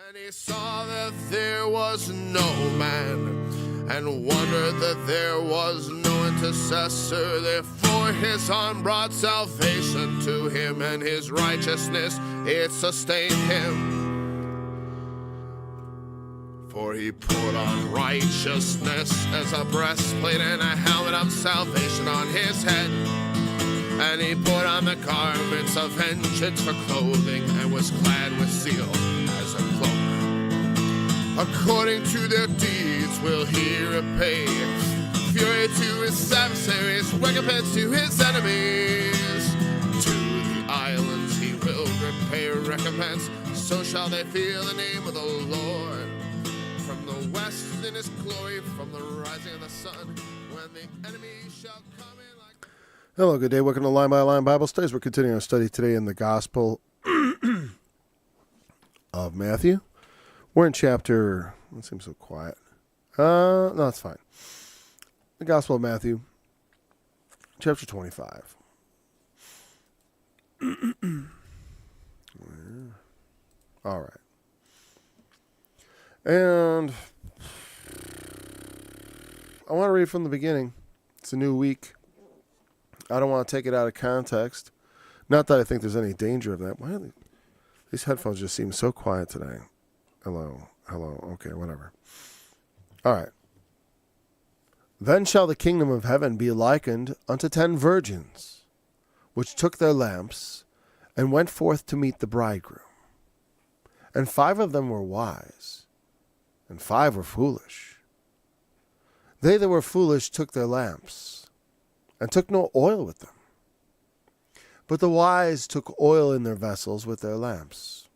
And he saw that there was no man, and wondered that there was no intercessor. Therefore his arm brought salvation to him, and his righteousness, it sustained him. For he put on righteousness as a breastplate, and a helmet of salvation on his head. And he put on the garments of vengeance for clothing, and was clad with zeal as a cloak. According to their deeds will he repay fury to his adversaries, recompense to his enemies. To the islands he will repay recompense, so shall they fear the name of the Lord. From the west in his glory, from the rising of the sun, when the enemy shall come in like... Hello, good day. Welcome to Line by Line Bible Studies. We're continuing our study today in the Gospel of Matthew. We're in chapter... It seems so quiet. No, it's fine. The Gospel of Matthew, chapter 25. All right. And I want to read from the beginning. It's a new week. I don't want to take it out of context. Not that I think there's any danger of that. Why are these headphones just seem so quiet today? Hello. Okay, whatever. All right. Then shall the kingdom of heaven be likened unto 10 virgins, which took their lamps and went forth to meet the bridegroom. And 5 of them were wise, and 5 were foolish. They that were foolish took their lamps, and took no oil with them. But the wise took oil in their vessels with their lamps.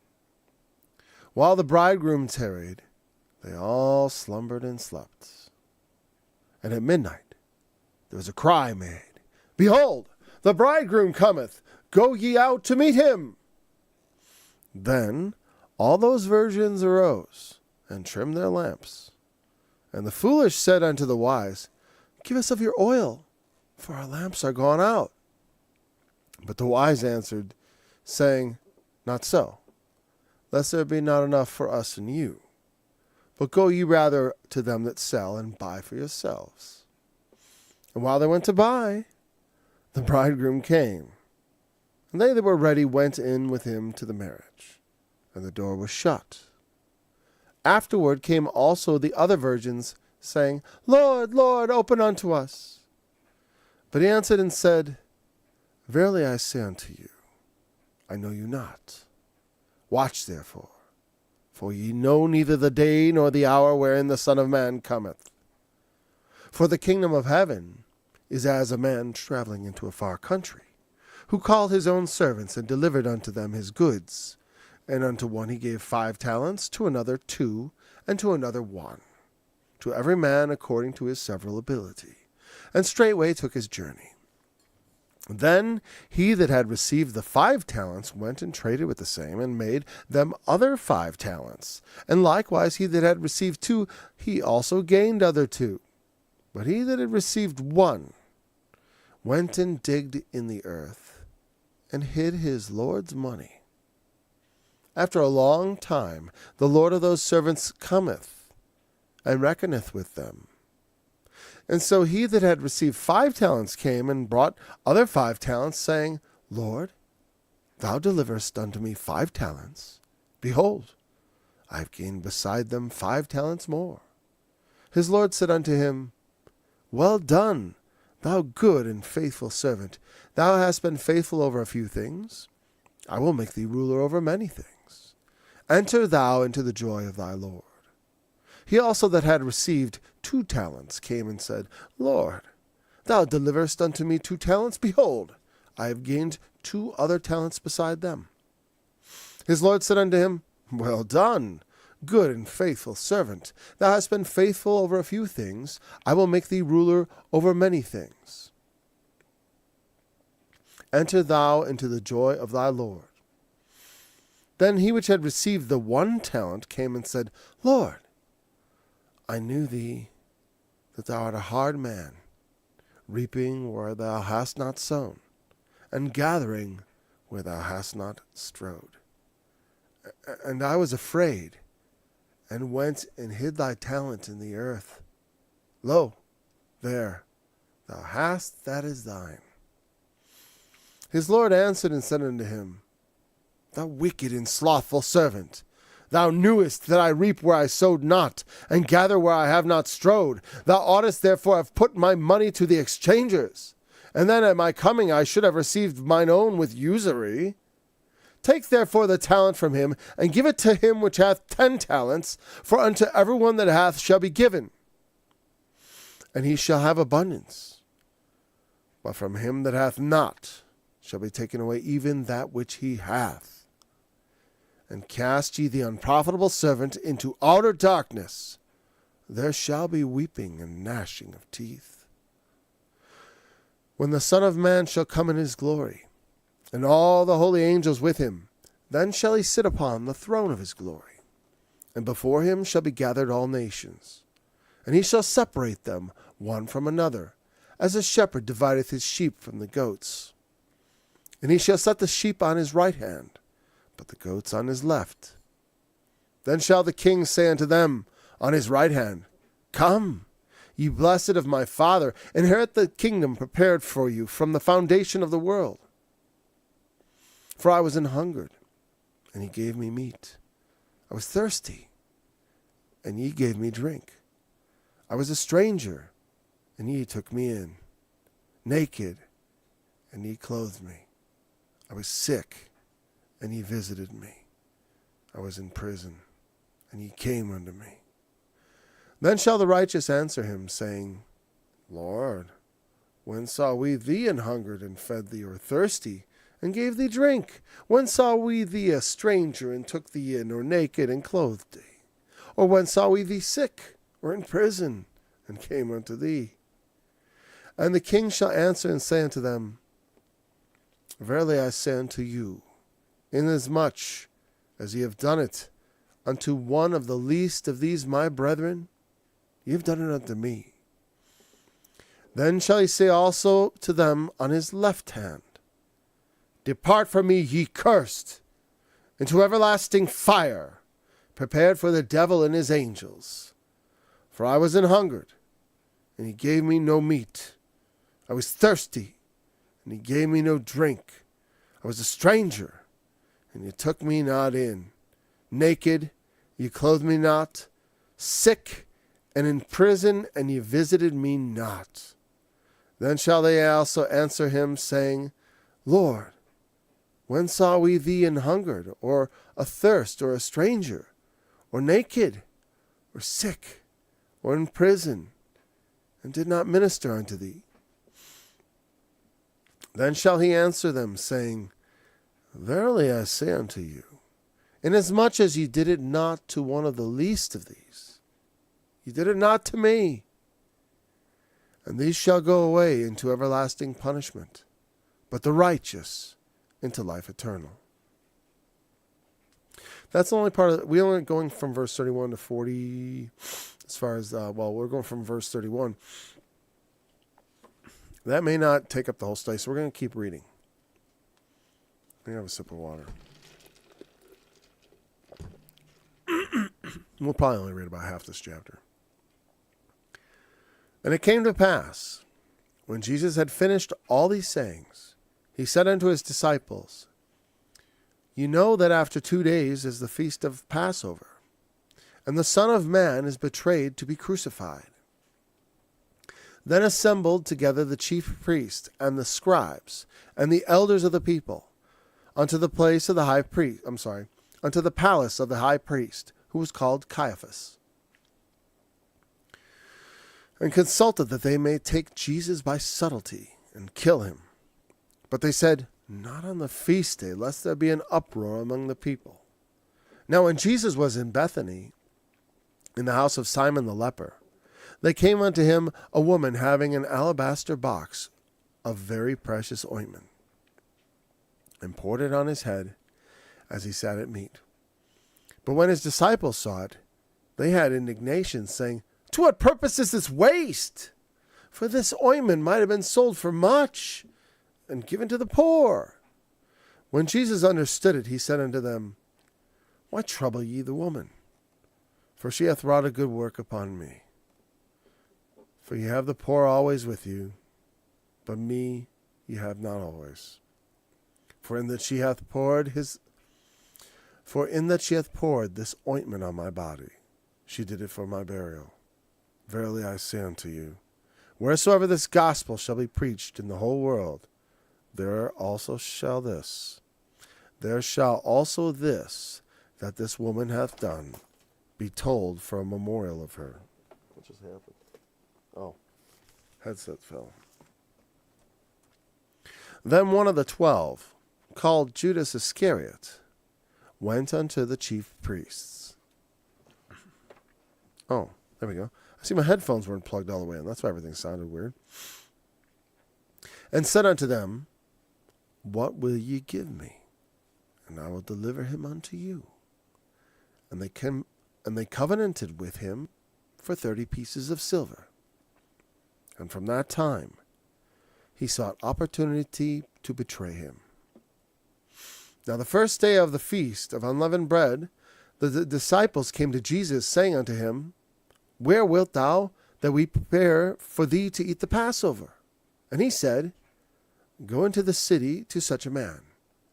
While the bridegroom tarried, they all slumbered and slept. And at midnight there was a cry made, Behold, the bridegroom cometh, go ye out to meet him. Then all those virgins arose, and trimmed their lamps. And the foolish said unto the wise, Give us of your oil, for our lamps are gone out. But the wise answered, saying, Not so, lest there be not enough for us and you. But go ye rather to them that sell, and buy for yourselves. And while they went to buy, the bridegroom came. And they that were ready went in with him to the marriage, and the door was shut. Afterward came also the other virgins, saying, Lord, Lord, open unto us. But he answered and said, Verily I say unto you, I know you not. Watch therefore, for ye know neither the day nor the hour wherein the Son of Man cometh. For the kingdom of heaven is as a man traveling into a far country, who called his own servants and delivered unto them his goods. And unto one he gave 5 talents, to another 2, and to another 1, to every man according to his several ability. And straightway took his journey. Then he that had received the 5 talents went and traded with the same, and made them other 5 talents. And likewise he that had received 2, he also gained other 2. But he that had received 1 went and digged in the earth, and hid his Lord's money. After a long time the Lord of those servants cometh, and reckoneth with them. And so he that had received 5 talents came and brought other 5 talents, saying, Lord, thou deliverest unto me 5 talents. Behold, I have gained beside them 5 talents more. His Lord said unto him, Well done, thou good and faithful servant. Thou hast been faithful over a few things. I will make thee ruler over many things. Enter thou into the joy of thy Lord. He also that had received 2 talents came and said, Lord, thou deliverest unto me 2 talents. Behold, I have gained 2 other talents beside them. His Lord said unto him, Well done, good and faithful servant. Thou hast been faithful over a few things. I will make thee ruler over many things. Enter thou into the joy of thy Lord. Then he which had received the 1 talent came and said, Lord, I knew thee, that thou art a hard man, reaping where thou hast not sown, and gathering where thou hast not strowed. And I was afraid, and went and hid thy talent in the earth. Lo, there, thou hast that is thine. His Lord answered and said unto him, Thou wicked and slothful servant, thou knewest that I reap where I sowed not, and gather where I have not strowed. Thou oughtest therefore have put my money to the exchangers, and then at my coming I should have received mine own with usury. Take therefore the talent from him, and give it to him which hath 10 talents, for unto every one that hath shall be given, and he shall have abundance. But from him that hath not shall be taken away even that which he hath. And cast ye the unprofitable servant into outer darkness. There shall be weeping and gnashing of teeth. When the Son of Man shall come in his glory, and all the holy angels with him, then shall he sit upon the throne of his glory. And before him shall be gathered all nations. And he shall separate them one from another, as a shepherd divideth his sheep from the goats. And he shall set the sheep on his right hand, but the goats on his left. Then shall the king say unto them on his right hand, Come, ye blessed of my Father, inherit the kingdom prepared for you from the foundation of the world. For I was an hungered, and ye gave me meat. I was thirsty, and ye gave me drink. I was a stranger, and ye took me in. Naked, and ye clothed me. I was sick, and ye visited me. I was in prison, and ye came unto me. Then shall the righteous answer him, saying, Lord, when saw we thee an hungered, and fed thee, or thirsty, and gave thee drink? When saw we thee a stranger, and took thee in, or naked, and clothed thee? Or when saw we thee sick, or in prison, and came unto thee? And the king shall answer and say unto them, Verily I say unto you, inasmuch as ye have done it unto one of the least of these my brethren, ye have done it unto me. Then shall he say also to them on his left hand, Depart from me, ye cursed, into everlasting fire, prepared for the devil and his angels. For I was an hungered, and he gave me no meat. I was thirsty, and he gave me no drink. I was a stranger, and ye took me not in. Naked, ye clothed me not. Sick, and in prison, and ye visited me not. Then shall they also answer him, saying, Lord, when saw we thee an hungered, or athirst, or a stranger, or naked, or sick, or in prison, and did not minister unto thee? Then shall he answer them, saying, Verily I say unto you, inasmuch as ye did it not to one of the least of these, ye did it not to me. And these shall go away into everlasting punishment, but the righteous into life eternal. That's the only part of it. We only going from verse 31 to 40, as far as, we're going from verse 31. That may not take up the whole study, so we're going to keep reading. Let me have a sip of water. We'll probably only read about half this chapter. And it came to pass, when Jesus had finished all these sayings, he said unto his disciples, You know that after 2 days is the feast of Passover, and the Son of Man is betrayed to be crucified. Then assembled together the chief priests and the scribes and the elders of the people unto the palace of the high priest, who was called Caiaphas, and consulted that they may take Jesus by subtlety and kill him. But they said, Not on the feast day, lest there be an uproar among the people. Now when Jesus was in Bethany, in the house of Simon the leper, there came unto him a woman having an alabaster box of very precious ointment, and poured it on his head as he sat at meat. But when his disciples saw it, they had indignation, saying, To what purpose is this waste? For this ointment might have been sold for much, and given to the poor. When Jesus understood it, he said unto them, Why trouble ye the woman? For she hath wrought a good work upon me. For ye have the poor always with you, but me ye have not always. For in that she hath poured this ointment on my body, she did it for my burial. Verily I say unto you, wheresoever this gospel shall be preached in the whole world, there shall also this that this woman hath done be told for a memorial of her. What just happened? Oh, headset fell. Then one of the 12, called Judas Iscariot, went unto the chief priests. Oh, there we go. I see my headphones weren't plugged all the way in. That's why everything sounded weird. And said unto them, what will ye give me? And I will deliver him unto you. And they covenanted with him for 30 pieces of silver. And from that time he sought opportunity to betray him. Now the first day of the feast of unleavened bread, the disciples came to Jesus, saying unto him, where wilt thou that we prepare for thee to eat the Passover? And he said, go into the city to such a man,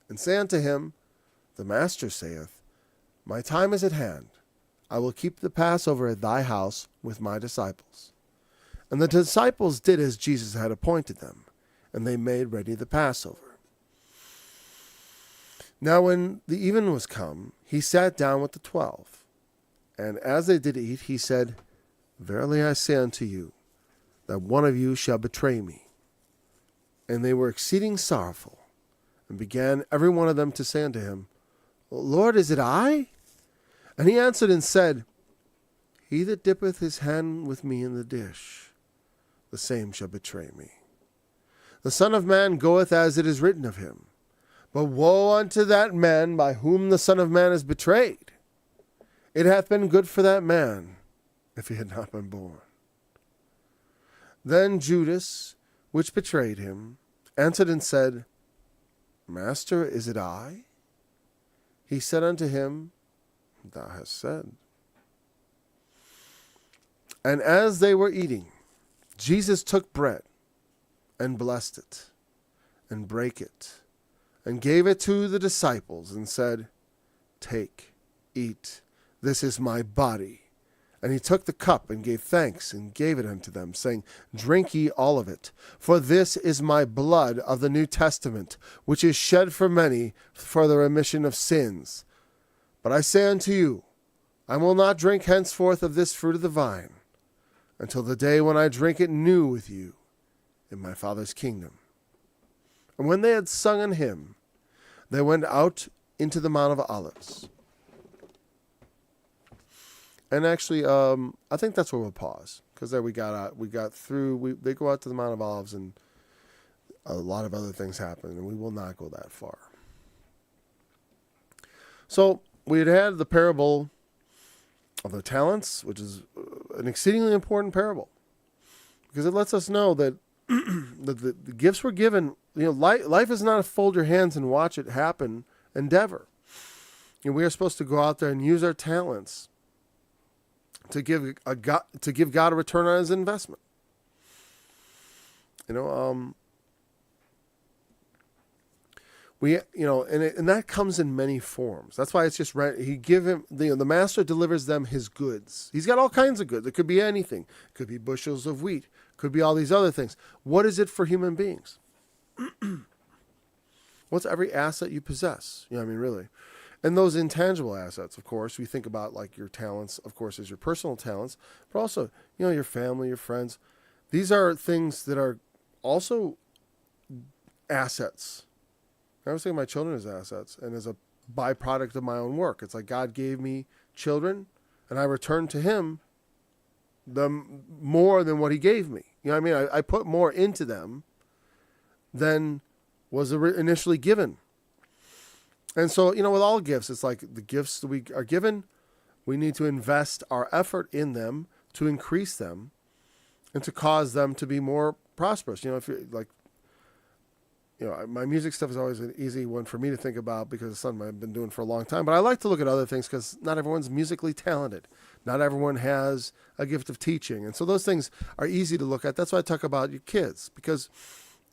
and say unto him, the Master saith, my time is at hand. I will keep the Passover at thy house with my disciples. And the disciples did as Jesus had appointed them, and they made ready the Passover. Now when the even was come, he sat down with the 12. And as they did eat, he said, verily I say unto you, that one of you shall betray me. And they were exceeding sorrowful, and began every one of them to say unto him, Lord, is it I? And he answered and said, he that dippeth his hand with me in the dish, the same shall betray me. The Son of Man goeth as it is written of him. But woe unto that man by whom the Son of Man is betrayed. It hath been good for that man if he had not been born. Then Judas, which betrayed him, answered and said, Master, is it I? He said unto him, thou hast said. And as they were eating, Jesus took bread, and blessed it, and brake it, and gave it to the disciples, and said, take, eat, this is my body. And he took the cup, and gave thanks, and gave it unto them, saying, drink ye all of it, for this is my blood of the New Testament, which is shed for many for the remission of sins. But I say unto you, I will not drink henceforth of this fruit of the vine, until the day when I drink it new with you in my Father's kingdom. And when they had sung an hymn, they went out into the Mount of Olives. And actually, I think that's where we'll pause, because there they go out to the Mount of Olives, and a lot of other things happen, and we will not go that far. So we had the parable of the talents, which is an exceedingly important parable, because it lets us know that the gifts were given. Life is not a fold your hands and watch it happen endeavor. We are supposed to go out there and use our talents to give God a return on his investment. And that comes in many forms. That's why it's just right. The master delivers them his goods. He's got all kinds of goods. It could be anything. It could be bushels of wheat. It could be all these other things. What is it for human beings? What's every asset you possess? Really. And those intangible assets, of course, we think about like your talents, of course, as your personal talents, but also, your family, your friends. These are things that are also assets. I was thinking my children as assets and as a byproduct of my own work. It's like God gave me children and I returned to him them more than what he gave me. I put more into them than was initially given. And so, with all gifts, it's like the gifts that we are given, we need to invest our effort in them to increase them and to cause them to be more prosperous. If you're like, my music stuff is always an easy one for me to think about because it's something I've been doing for a long time. But I like to look at other things because not everyone's musically talented. Not everyone has a gift of teaching. And so those things are easy to look at. That's why I talk about your kids because,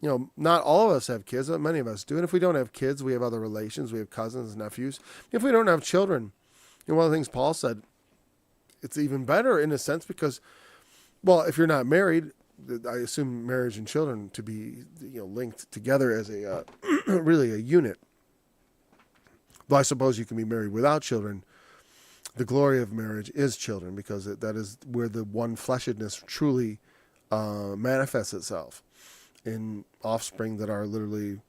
not all of us have kids, but many of us do. And if we don't have kids, we have other relations. We have cousins, nephews. If we don't have children, one of the things Paul said, it's even better in a sense because, well, if you're not married, I assume marriage and children to be linked together as a really a unit. Though I suppose you can be married without children. The glory of marriage is children because that is where the one fleshedness truly manifests itself in offspring that are literally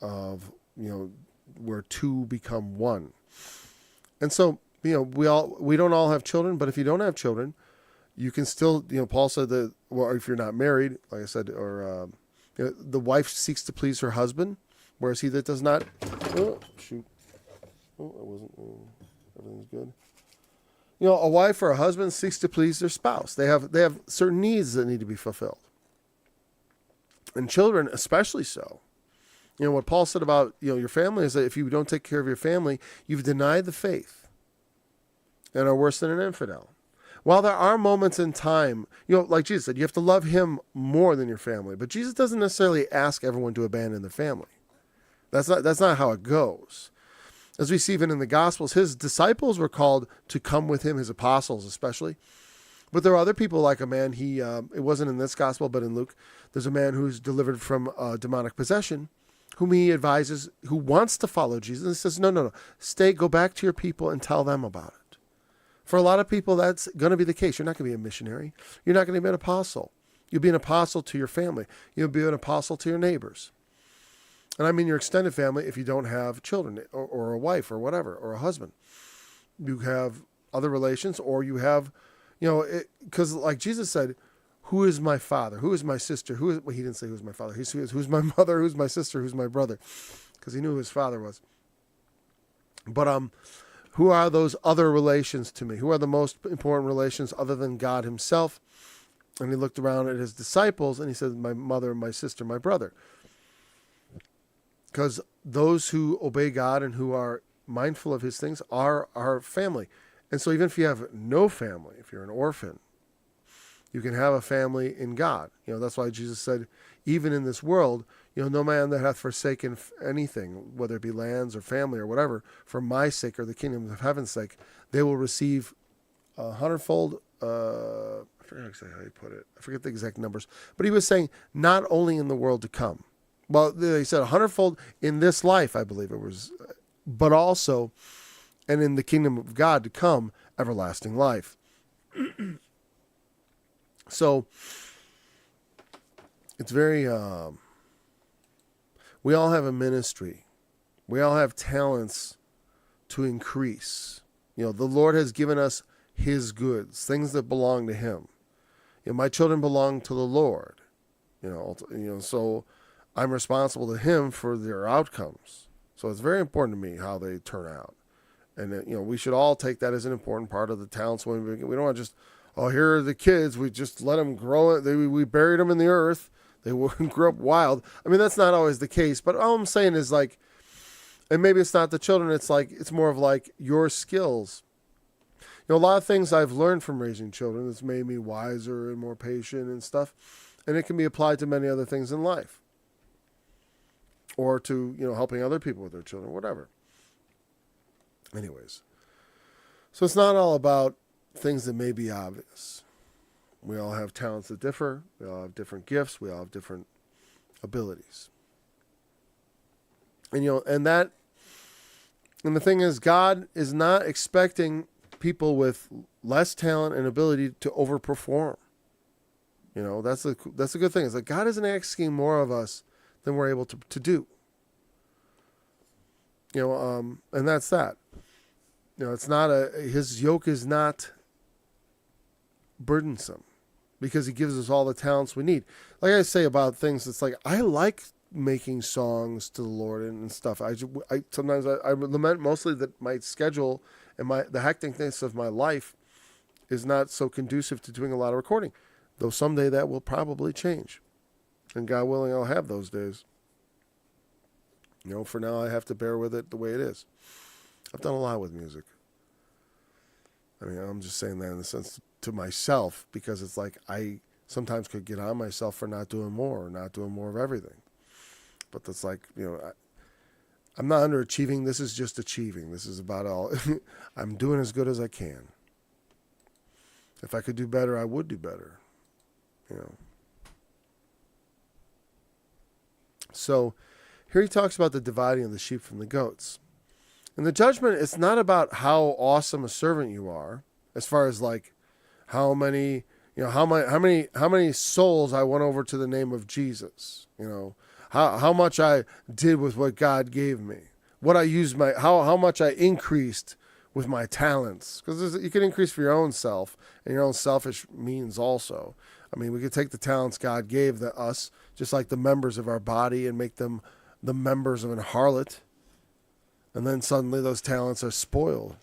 of where two become one. And so we don't all have children, but if you don't have children, you can still, Paul said that, well, if you're not married, like I said, or the wife seeks to please her husband, whereas he that does not, everything's good. A wife or a husband seeks to please their spouse. They have certain needs that need to be fulfilled. And children, especially so. What Paul said about, your family is that if you don't take care of your family, you've denied the faith and are worse than an infidel. While there are moments in time, like Jesus said, you have to love him more than your family. But Jesus doesn't necessarily ask everyone to abandon their family. That's not how it goes. As we see even in the Gospels, his disciples were called to come with him, his apostles especially. But there are other people like a man, it wasn't in this Gospel, but in Luke, there's a man who's delivered from demonic possession, whom he advises, who wants to follow Jesus. And he says, no, stay, go back to your people and tell them about it. For a lot of people, that's going to be the case. You're not going to be a missionary. You're not going to be an apostle. You'll be an apostle to your family. You'll be an apostle to your neighbors. And I mean your extended family if you don't have children or a wife or whatever, or a husband. You have other relations or you have, because like Jesus said, who is my father? Who is my sister? He didn't say who's my father. He says, who's my mother? Who's my sister? Who's my brother? Because he knew who his father was. But, who are those other relations to me? Who are the most important relations other than God himself? And he looked around at his disciples and he said, my mother, my sister, my brother. Because those who obey God and who are mindful of his things are our family. And so even if you have no family, if you're an orphan, you can have a family in God. That's why Jesus said, even in this world, no man that hath forsaken anything, whether it be lands or family or whatever, for my sake or the kingdom of heaven's sake, they will receive a hundredfold. I forget exactly how he put it. I forget the exact numbers. But he was saying, not only in the world to come. Well, they said a hundredfold in this life, I believe it was, but also, and in the kingdom of God to come, everlasting life. So, it's very, we all have a ministry. We all have talents to increase. The Lord has given us his goods, things that belong to him. My children belong to the Lord. So I'm responsible to him for their outcomes. So it's very important to me how they turn out. And, we should all take that as an important part of the talents. We don't want to just, here are the kids. We just let them grow. We buried them in the earth. They grew up wild. I mean, that's not always the case. But all I'm saying is and maybe it's not the children. It's more of your skills. A lot of things I've learned from raising children that's made me wiser and more patient and stuff. And it can be applied to many other things in life. Or to, helping other people with their children, whatever. Anyways. So it's not all about things that may be obvious. We all have talents that differ. We all have different gifts. We all have different abilities. And, and the thing is, God is not expecting people with less talent and ability to overperform. That's a good thing. It's like God isn't asking more of us than we're able to do. And that's that. It's not his yoke is not burdensome because he gives us all the talents we need. Like I say about things, it's like, I like making songs to the Lord and stuff. Sometimes I lament mostly that my schedule and the hecticness of my life is not so conducive to doing a lot of recording, though someday that will probably change. And God willing, I'll have those days. For now, I have to bear with it the way it is. I've done a lot with music. I mean, I'm just saying that in the sense to myself, because it's like I sometimes could get on myself for not doing more or not doing more of everything. But that's like, I'm not underachieving. This is just achieving. This is about all. I'm doing as good as I can. If I could do better, I would do better. So here he talks about the dividing of the sheep from the goats. In the judgment, it's not about how awesome a servant you are, as far as like how many souls I won over to the name of Jesus. How much I did with what God gave me, what I used how much I increased with my talents, because you can increase for your own self and your own selfish means also. I mean, we could take the talents God gave us, just like the members of our body, and make them the members of an harlot. And then suddenly those talents are spoiled.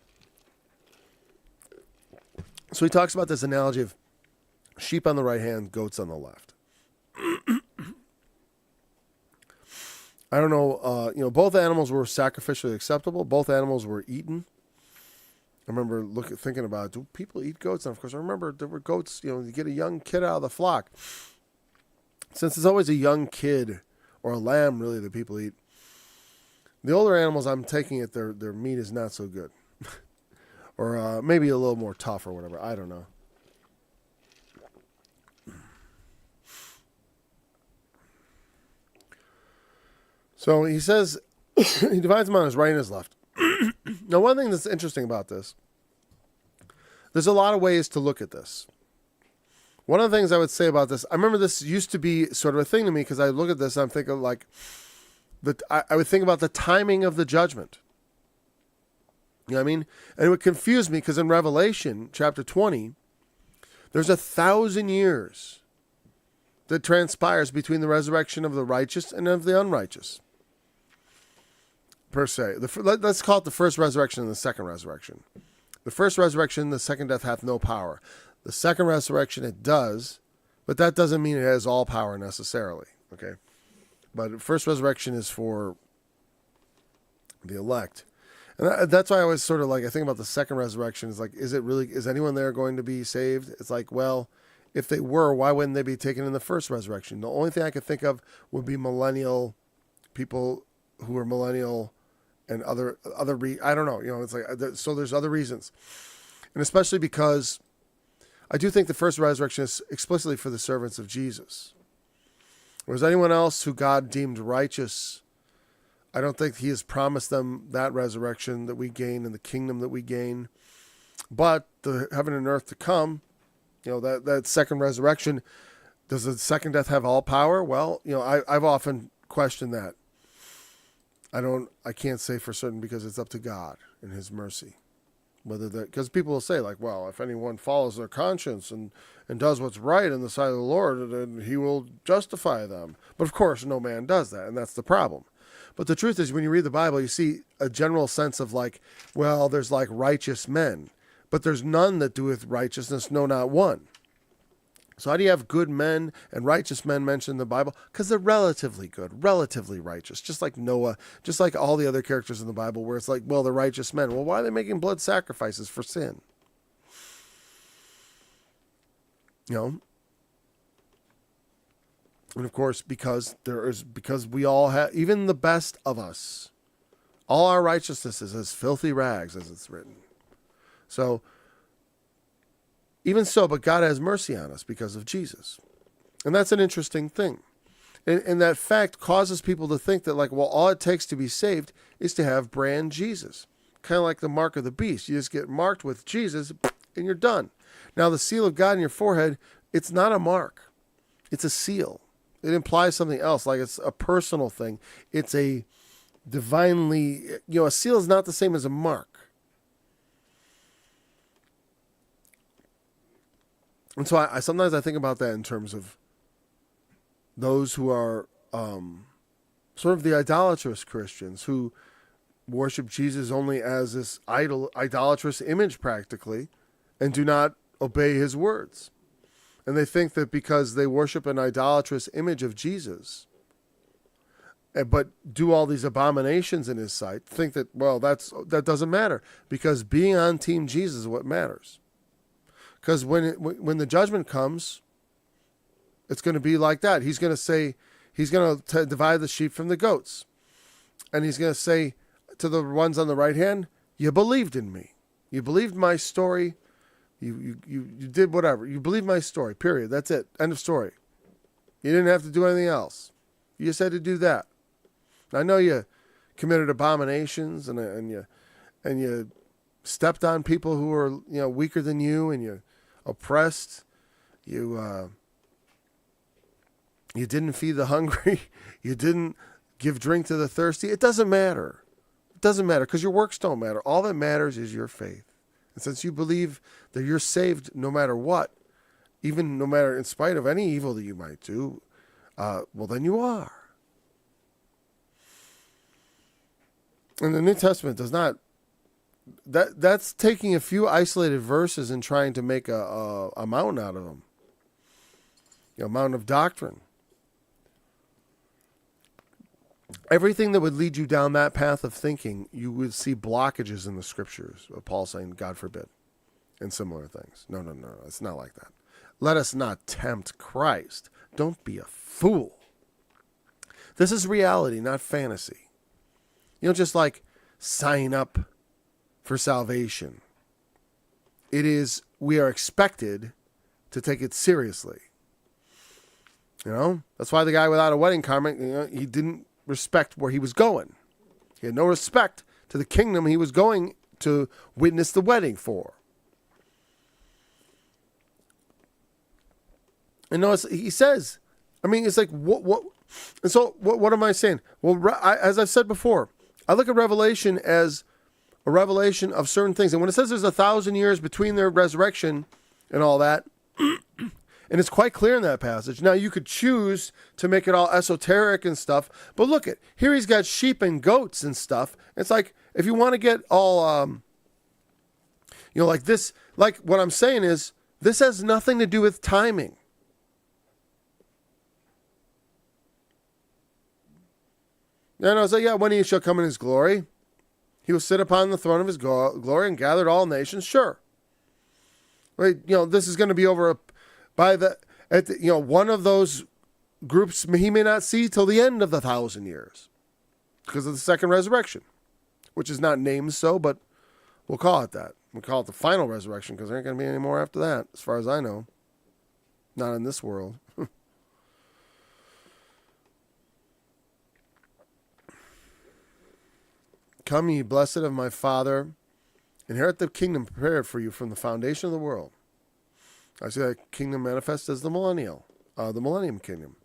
So he talks about this analogy of sheep on the right hand, goats on the left. I don't know, both animals were sacrificially acceptable. Both animals were eaten. I remember thinking about, do people eat goats? And of course, I remember there were goats, you get a young kid out of the flock. Since it's always a young kid or a lamb, really, that people eat, the older animals, I'm taking it, their meat is not so good. Or maybe a little more tough or whatever. I don't know. So he says, he divides them on his right and his left. Now, one thing that's interesting about this, there's a lot of ways to look at this. One of the things I would say about this, I remember this used to be sort of a thing to me, because I look at this and I'm thinking like, I would think about the timing of the judgment. You know what I mean? And it would confuse me, because in Revelation chapter 20, there's 1,000 years that transpires between the resurrection of the righteous and of the unrighteous, per se. Let's call it the first resurrection and the second resurrection. The first resurrection, the second death hath no power. The second resurrection, it does, but that doesn't mean it has all power necessarily. Okay? But first resurrection is for the elect. And that's why I always sort of like, I think about the second resurrection is like, is anyone there going to be saved? It's like, well, if they were, why wouldn't they be taken in the first resurrection? The only thing I could think of would be millennial people who are millennial and I don't know, it's like, so there's other reasons. And especially because I do think the first resurrection is explicitly for the servants of Jesus. Whereas anyone else who God deemed righteous, I don't think he has promised them that resurrection that we gain and the kingdom that we gain. But the heaven and earth to come, that second resurrection, does the second death have all power? Well, I've often questioned that. I can't say for certain, because it's up to God and his mercy. Because people will say like, well, if anyone follows their conscience and does what's right in the sight of the Lord, then he will justify them. But of course, no man does that, and that's the problem. But the truth is, when you read the Bible, you see a general sense of like, well, there's like righteous men, but there's none that doeth righteousness, no, not one. So how do you have good men and righteous men mentioned in the Bible? Because they're relatively good, relatively righteous, just like Noah, just like all the other characters in the Bible, where it's like, well, they're righteous men. Well, why are they making blood sacrifices for sin? And of course, because we all have, even the best of us, all our righteousness is as filthy rags, as it's written. So, even so, but God has mercy on us because of Jesus. And that's an interesting thing. And that fact causes people to think that, like, well, all it takes to be saved is to have brand Jesus. Kind of like the mark of the beast. You just get marked with Jesus and you're done. Now, the seal of God in your forehead, it's not a mark. It's a seal. It implies something else, like it's a personal thing. It's a divinely, a seal is not the same as a mark. And so I sometimes I think about that in terms of those who are sort of the idolatrous Christians who worship Jesus only as this idolatrous image practically and do not obey his words. And they think that because they worship an idolatrous image of Jesus, but do all these abominations in his sight, think that, well, that doesn't matter, because being on Team Jesus is what matters. Because when the judgment comes, it's going to be like that. He's going to say, he's going to divide the sheep from the goats. And he's going to say to the ones on the right hand, you believed in me. You believed my story. You did whatever. You believed my story, period. That's it. End of story. You didn't have to do anything else. You just had to do that. I know you committed abominations and you stepped on people who were weaker than you, and you oppressed. You didn't feed the hungry. You didn't give drink to the thirsty. It doesn't matter. It doesn't matter, because your works don't matter. All that matters is your faith. And since you believe that you're saved no matter what, even no matter in spite of any evil that you might do, well, then you are. And the New Testament does not. That's taking a few isolated verses and trying to make a mountain out of them. A mountain of doctrine. Everything that would lead you down that path of thinking, you would see blockages in the scriptures. Paul saying, God forbid, and similar things. No, it's not like that. Let us not tempt Christ. Don't be a fool. This is reality, not fantasy. Just like sign up for salvation. It is, we are expected to take it seriously. That's why the guy without a wedding garment, he didn't respect where he was going. He had no respect to the kingdom he was going to witness the wedding for. And notice he says, it's like, what? And so what am I saying? Well, as I've said before, I look at Revelation as a revelation of certain things. And when it says there's 1,000 years between their resurrection and all that, and it's quite clear in that passage. Now, you could choose to make it all esoteric and stuff, but look at, here he's got sheep and goats and stuff. It's like, if you want to get all, like this, like what I'm saying is, this has nothing to do with timing. And I was like, when he shall come in his glory, he will sit upon the throne of his glory and gather all nations. Sure. Right? This is going to be over one of those groups he may not see till the end of the 1,000 years because of the second resurrection, which is not named so, but we'll call it that. We'll call it the final resurrection because there ain't going to be any more after that, as far as I know. Not in this world. Come, ye blessed of my Father, inherit the kingdom prepared for you from the foundation of the world. I see that kingdom manifest as the millennium kingdom.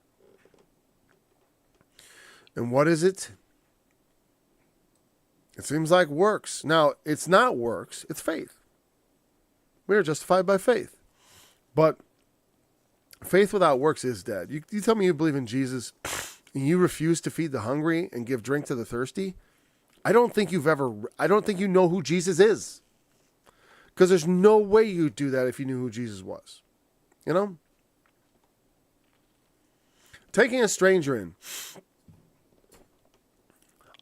And what is it? It seems like works. Now, it's not works, it's faith. We are justified by faith. But faith without works is dead. You tell me you believe in Jesus and you refuse to feed the hungry and give drink to the thirsty? I don't think you know who Jesus is. Because there's no way you'd do that if you knew who Jesus was. Taking a stranger in.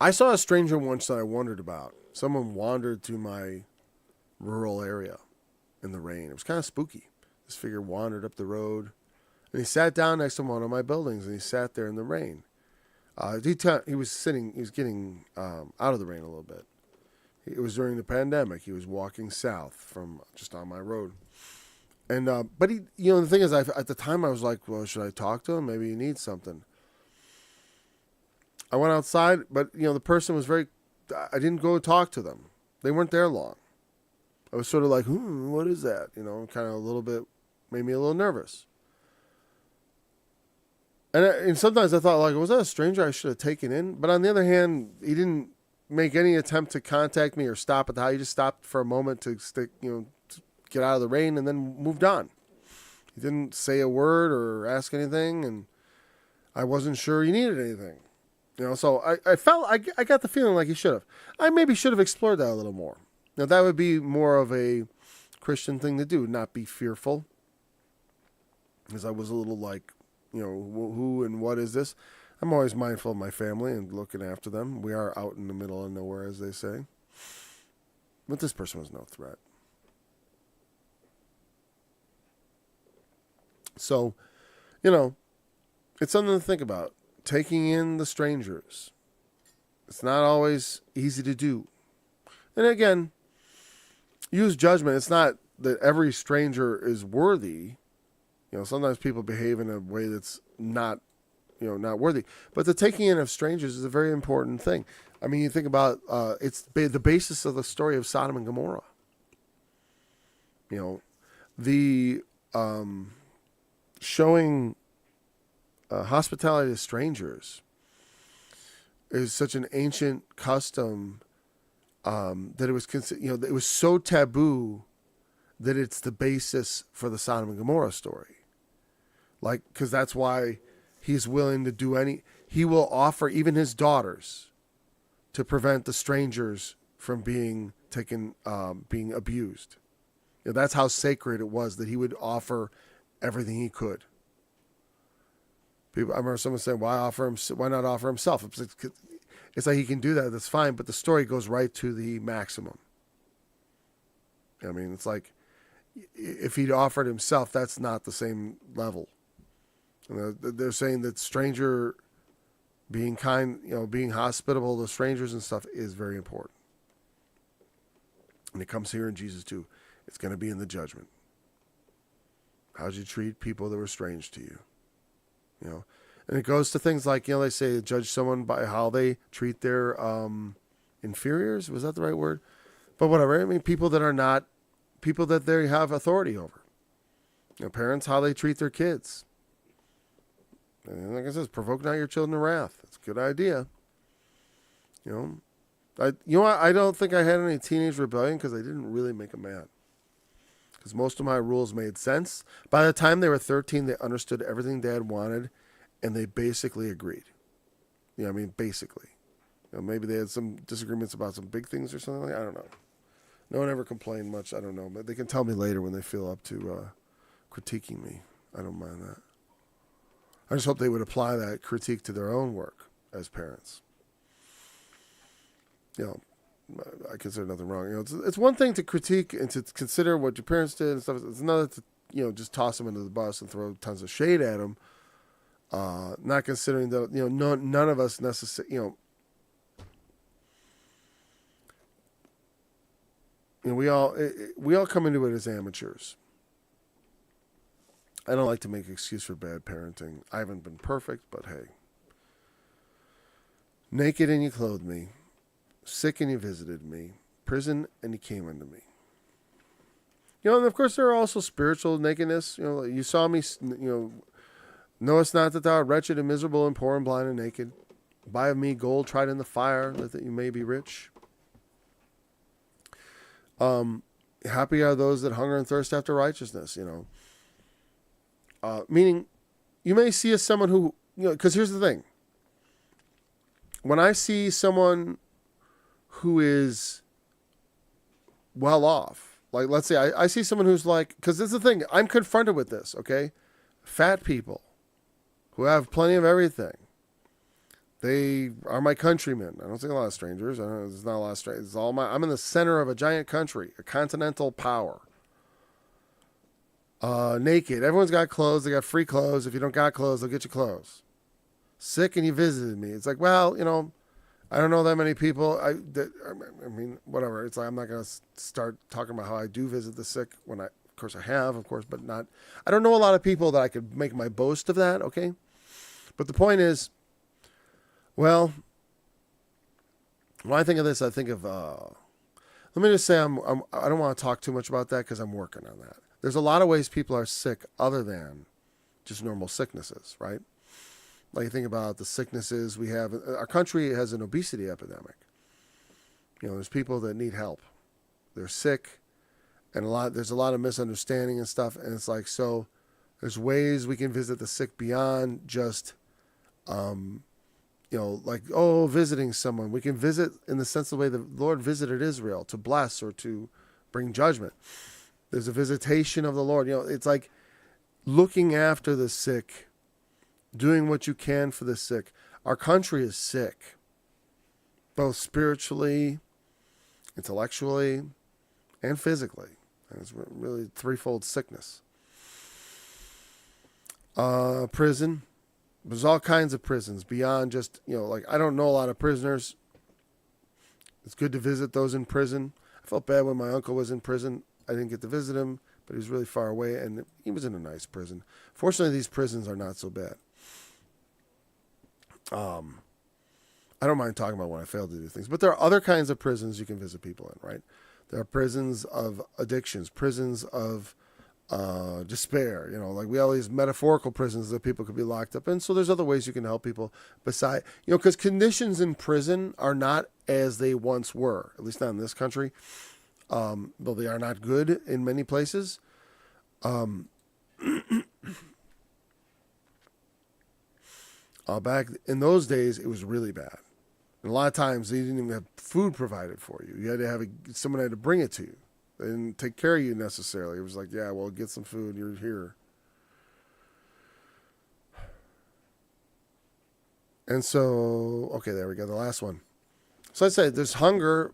I saw a stranger once that I wondered about. Someone wandered to my rural area in the rain. It was kind of spooky. This figure wandered up the road. And he sat down next to one of my buildings. And he sat there in the rain. He was getting out of the rain a little bit. It was during the pandemic. He was walking south from just on my road. And, but he, the thing is, at the time I was like, well, should I talk to him? Maybe he needs something. I went outside, but, the person was I didn't go talk to them. They weren't there long. I was sort of like, what is that? Kind of a little bit, made me a little nervous. And sometimes I thought, like, was that a stranger I should have taken in? But on the other hand, he didn't make any attempt to contact me or stop at the house. He just stopped for a moment to to get out of the rain and then moved on. He didn't say a word or ask anything, and I wasn't sure he needed anything. So I got the feeling like he should have. I maybe should have explored that a little more. Now, that would be more of a Christian thing to do, not be fearful. Because I was a little like, who and what is this? I'm always mindful of my family and looking after them. We are out in the middle of nowhere, as they say. But this person was no threat. So, it's something to think about. Taking in the strangers. It's not always easy to do. And again, use judgment. It's not that every stranger is worthy. Sometimes people behave in a way that's not worthy. But the taking in of strangers is a very important thing. I mean, you think about it's the basis of the story of Sodom and Gomorrah. The showing hospitality to strangers is such an ancient custom that it was it was so taboo that it's the basis for the Sodom and Gomorrah story. Because that's why he's willing to do he will offer even his daughters to prevent the strangers from being taken, being abused. That's how sacred it was that he would offer everything he could. I remember someone saying, why not offer himself? It's like he can do that, that's fine, but the story goes right to the maximum. I mean, it's like, if he'd offered himself, that's not the same level. They're saying that stranger being kind, being hospitable to strangers and stuff is very important. And it comes here in Jesus too. It's going to be in the judgment. How'd you treat people that were strange to you? And it goes to things like, they say judge someone by how they treat their inferiors. Was that the right word? But whatever. I mean, people that are not people that they have authority over. Parents, how they treat their kids. And like I said, provoke not your children to wrath. It's a good idea. I don't think I had any teenage rebellion because I didn't really make them mad. Because most of my rules made sense. By the time they were 13, they understood everything Dad wanted, and they basically agreed. Basically. Maybe they had some disagreements about some big things or something like that. I don't know. No one ever complained much. I don't know. But they can tell me later when they feel up to critiquing me. I don't mind that. I just hope they would apply that critique to their own work as parents. I consider nothing wrong. It's one thing to critique and to consider what your parents did and stuff. It's another to, just toss them into the bus and throw tons of shade at them. Not considering that, none of us necessarily, we all come into it as amateurs. I don't like to make excuse for bad parenting. I haven't been perfect, but hey. Naked and you clothed me. Sick and you visited me. Prison and you came unto me. And of course there are also spiritual nakedness. You saw me, knowest not that thou art wretched and miserable and poor and blind and naked. Buy of me gold tried in the fire, that you may be rich. Happy are those that hunger and thirst after righteousness, meaning you may see as someone who, because here's the thing. When I see someone who is well off, like let's say I see someone who's like, because this is the thing, I'm confronted with this, okay? Fat people who have plenty of everything. They are my countrymen. I don't see a lot of strangers. There's not a lot of strangers. I'm in the center of a giant country, a continental power. Naked. Everyone's got clothes. They got free clothes. If you don't got clothes, they'll get you clothes. Sick and you visited me. It's like, well, I don't know that many people. I mean, whatever. It's like, I'm not going to start talking about how I do visit the sick when of course I have, of course, but not, I don't know a lot of people that I could make my boast of that. Okay. But the point is, well, when I think of this, I think of, let me just say I don't want to talk too much about that because I'm working on that. There's a lot of ways people are sick other than just normal sicknesses, right? Like you think about the sicknesses we have. Our country has an obesity epidemic. There's people that need help. They're sick, and there's a lot of misunderstanding and stuff. And it's like, so there's ways we can visit the sick beyond just, visiting someone. We can visit in the sense of the way the Lord visited Israel, to bless or to bring judgment. There's a visitation of the Lord. It's like looking after the sick, doing what you can for the sick. Our country is sick, both spiritually, intellectually, and physically. And it's really threefold sickness. Prison. There's all kinds of prisons beyond just, like I don't know a lot of prisoners. It's good to visit those in prison. I felt bad when my uncle was in prison. I didn't get to visit him, but he was really far away, and he was in a nice prison. Fortunately, these prisons are not so bad. I don't mind talking about when I failed to do things, but there are other kinds of prisons you can visit people in, right? There are prisons of addictions, prisons of despair, like we have all these metaphorical prisons that people could be locked up in. So there's other ways you can help people beside, because conditions in prison are not as they once were, at least not in this country. Though they are not good in many places. Back in those days, it was really bad. And a lot of times they didn't even have food provided for you. You had to have someone had to bring it to you. They didn't take care of you necessarily. It was like, yeah, well, get some food. You're here. And so, okay, there we go. The last one. So I said there's hunger,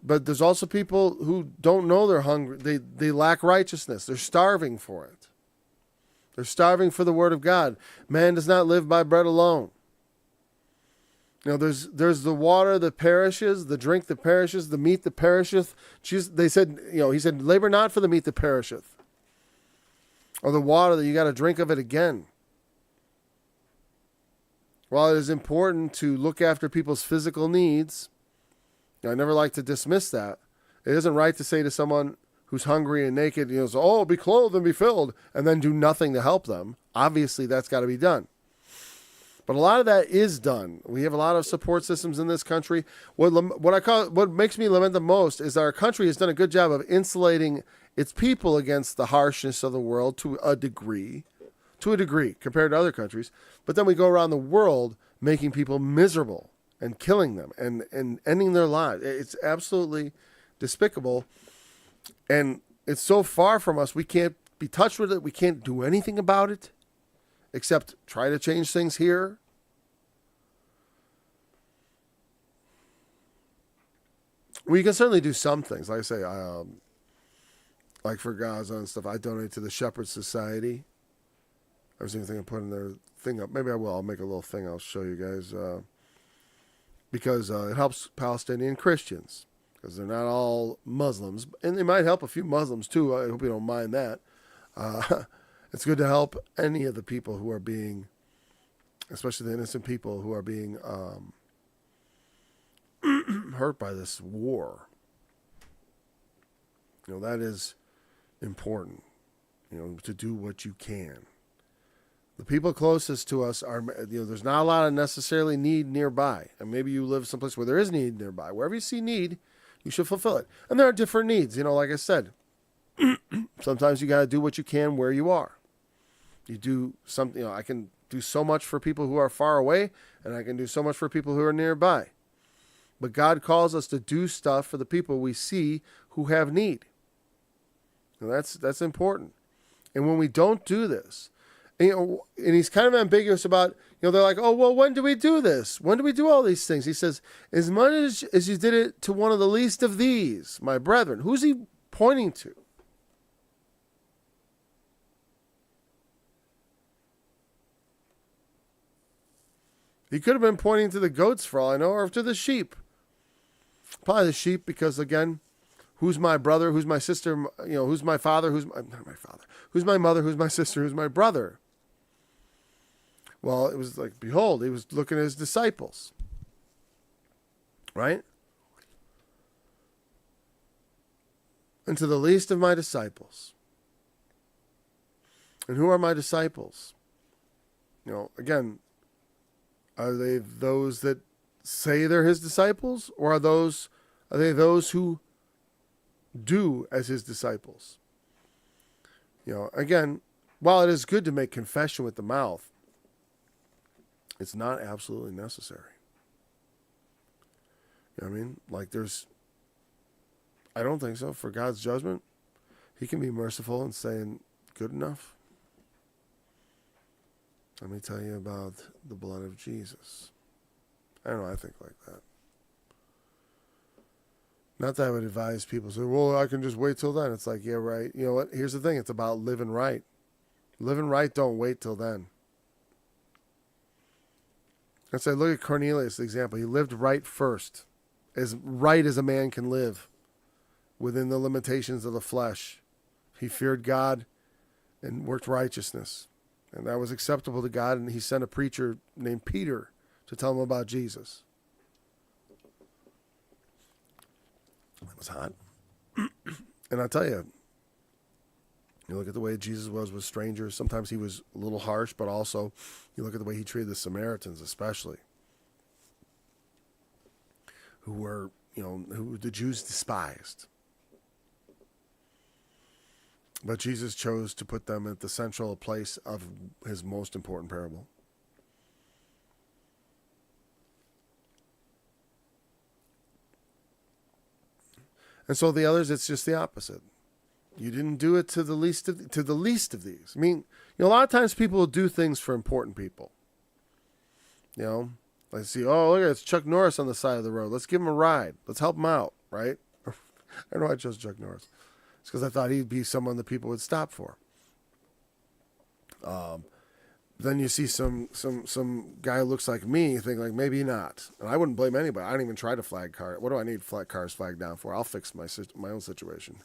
but there's also people who don't know they're hungry. They lack righteousness. They're starving for it. They're starving for the word of God. Man does not live by bread alone. There's the water that perishes, the drink that perishes, the meat that perisheth. He said, labor not for the meat that perisheth, or the water that you got to drink of it again. While it is important to look after people's physical needs, I never like to dismiss that. It isn't right to say to someone who's hungry and naked, be clothed and be filled, and then do nothing to help them. Obviously, that's got to be done. But a lot of that is done. We have a lot of support systems in this country. What makes me lament the most is our country has done a good job of insulating its people against the harshness of the world to a degree compared to other countries. But then we go around the world making people miserable and killing them and ending their lives. It's absolutely despicable. And it's so far from us, we can't be touched with it. We can't do anything about it except try to change things here. We can certainly do some things. Like I say, like for Gaza and stuff, I donate to the Shepherd Society. I was even thinking of putting their thing up. Maybe I will. I'll make a little thing I'll show you guys. Because it helps Palestinian Christians. Because they're not all Muslims. And they might help a few Muslims too. I hope you don't mind that. It's good to help any of the people who are being, especially the innocent people who are being hurt by this war. That is important, to do what you can. The people closest to us are, there's not a lot of necessarily need nearby. And maybe you live someplace where there is need nearby. Wherever you see need, you should fulfill it. And there are different needs, like I said. Sometimes you got to do what you can where you are. You do something, I can do so much for people who are far away, and I can do so much for people who are nearby. But God calls us to do stuff for the people we see who have need. And that's important. And when we don't do this, and he's kind of ambiguous about, they're like, oh, well, when do we do this? When do we do all these things? He says, as much as you did it to one of the least of these, my brethren. Who's he pointing to? He could have been pointing to the goats for all I know, or to the sheep. Probably the sheep because, again, who's my brother, who's my sister, who's my father, not my father, who's my mother, who's my sister, who's my brother? Well, it was like, behold, he was looking at his disciples. Right? And to the least of my disciples. And who are my disciples? Again, are they those that say they're his disciples? Or are they those who do as his disciples? Again, while it is good to make confession with the mouth, it's not absolutely necessary. You know what I mean? Like I don't think so. For God's judgment, he can be merciful in saying, good enough. Let me tell you about the blood of Jesus. I don't know. I think like that. Not that I would advise people say, well, I can just wait till then. It's like, yeah, right. You know what? Here's the thing. It's about living right. Living right, don't wait till then. And so look at Cornelius, the example. He lived right first, as right as a man can live within the limitations of the flesh. He feared God and worked righteousness. And that was acceptable to God. And he sent a preacher named Peter to tell him about Jesus. It was hot. And I tell you, you look at the way Jesus was with strangers. Sometimes he was a little harsh, but also you look at the way he treated the Samaritans, especially, who were, who the Jews despised. But Jesus chose to put them at the central place of his most important parable. And so the others, it's just the opposite. You didn't do it to the least of these. I mean, a lot of times people will do things for important people. Like see, oh, look, it's Chuck Norris on the side of the road. Let's give him a ride. Let's help him out, right? I don't know why I chose Chuck Norris. It's because I thought he'd be someone that people would stop for. Then you see some guy who looks like me, you think like maybe not. And I wouldn't blame anybody. I don't even try to flag car. What do I need cars flagged down for? I'll fix my own situation.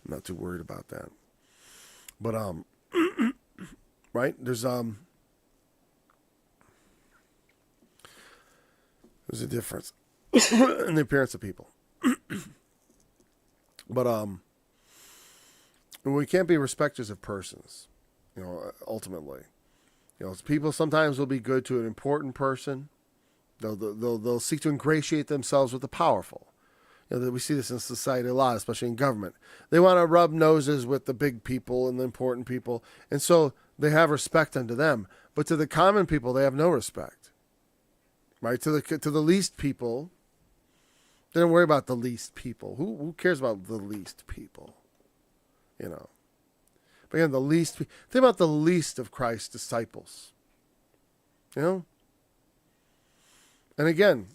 I'm not too worried about that. But right? There's a difference in the appearance of people. But we can't be respecters of persons, ultimately. People sometimes will be good to an important person. They'll seek to ingratiate themselves with the powerful. We see this in society a lot, especially in government. They want to rub noses with the big people and the important people, and so they have respect unto them. But to the common people, they have no respect. Right? To the least people, they don't worry about the least people. Who cares about the least people? But again, think about the least of Christ's disciples. And again,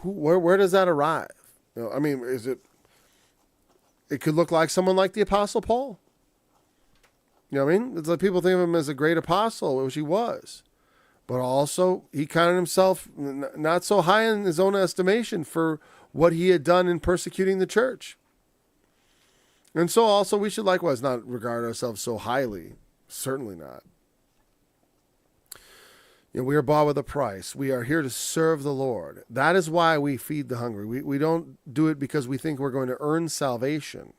where does that arrive? It could look like someone like the Apostle Paul. It's like people think of him as a great apostle, which he was. But also, he counted himself not so high in his own estimation for what he had done in persecuting the church. And so also we should likewise not regard ourselves so highly. Certainly not. We are bought with a price. We are here to serve the Lord. That is why we feed the hungry. We don't do it because we think we're going to earn salvation.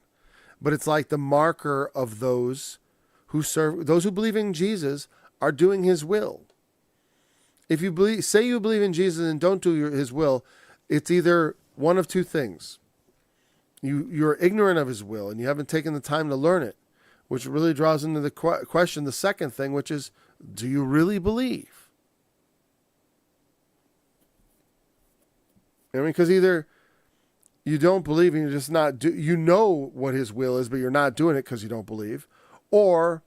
But it's like the marker of those who believe in Jesus are doing his will. If you say you believe in Jesus and don't do his will, it's either one of two things. You're ignorant of his will and you haven't taken the time to learn it, which really draws into the question, the second thing, which is, do you really believe? Because either you don't believe and you're just not you know what his will is, but you're not doing it because you don't believe, or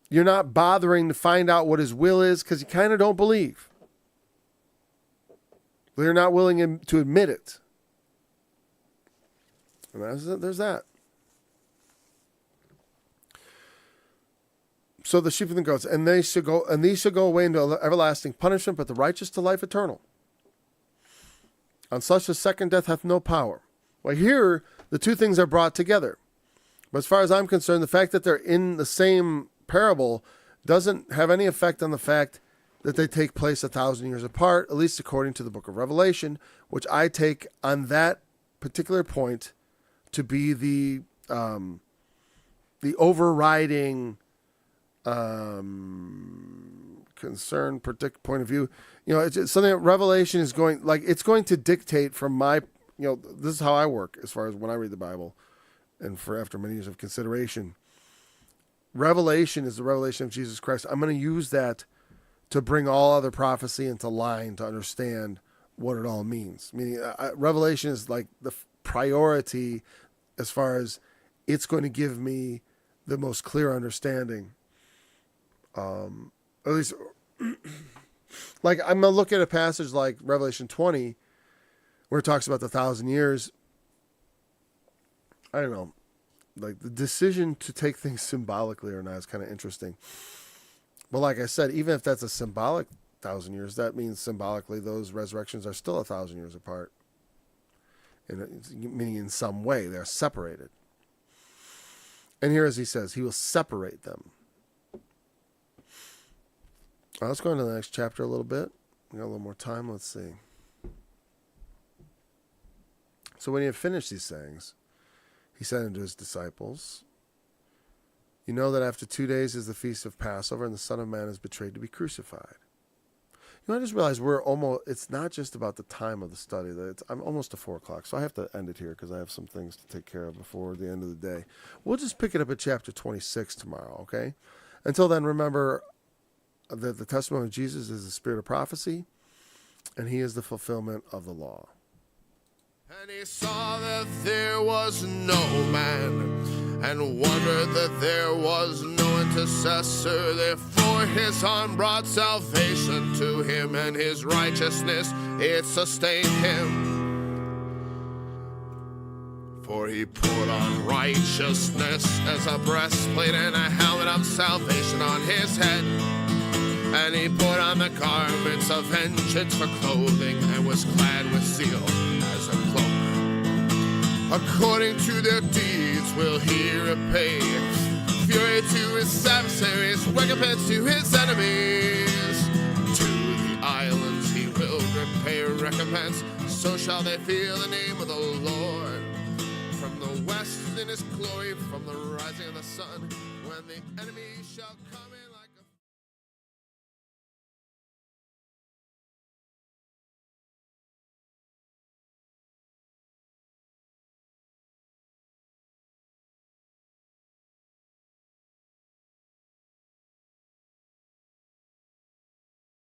you're not bothering to find out what his will is because you kind of don't believe. But you're not willing to admit it. And there's that. So the sheep and the goats, and these shall go away into everlasting punishment, but the righteous to life eternal. On such a second death hath no power. Well, here the two things are brought together. But as far as I'm concerned, the fact that they're in the same parable doesn't have any effect on the fact that they take place 1,000 years apart, at least according to the book of Revelation, which I take on that particular point to be the overriding concern, point of view. It's something that Revelation is it's going to dictate from my, this is how I work as far as when I read the Bible and after many years of consideration. Revelation is the revelation of Jesus Christ. I'm going to use that to bring all other prophecy into line to understand what it all means. Meaning, Revelation is like the priority as far as it's going to give me the most clear understanding. At least, Like, I'm going to look at a passage like Revelation 20, where it talks about the 1,000 years. I don't know. Like, the decision to take things symbolically or not is kind of interesting. But like I said, even if that's a symbolic 1,000 years, that means symbolically those resurrections are still 1,000 years apart. Meaning in some way they're separated. And here, as he says, he will separate them. Let's go into the next chapter a little bit. We got a little more time. Let's see. So when he had finished these sayings, he said unto his disciples, you know that after 2 days is the feast of Passover, and the Son of Man is betrayed to be crucified. You know, I just realized it's not just about the time of the study. I'm almost to 4 o'clock, so I have to end it here because I have some things to take care of before the end of the day. We'll just pick it up at chapter 26 tomorrow, okay? Until then, remember that the testimony of Jesus is the spirit of prophecy, and he is the fulfillment of the law. And he saw that there was no man, and wondered that there was no intercessor. Therefore his arm brought salvation to him, and his righteousness, it sustained him. For he put on righteousness as a breastplate, and a helmet of salvation on his head. And he put on the garments of vengeance for clothing, and was clad with zeal as a cloak. According to their deeds will he repay, fury to his adversaries, recompense to his enemies. To the islands he will repay recompense, so shall they fear the name of the Lord. From the west in his glory, from the rising of the sun, when the enemy shall come in.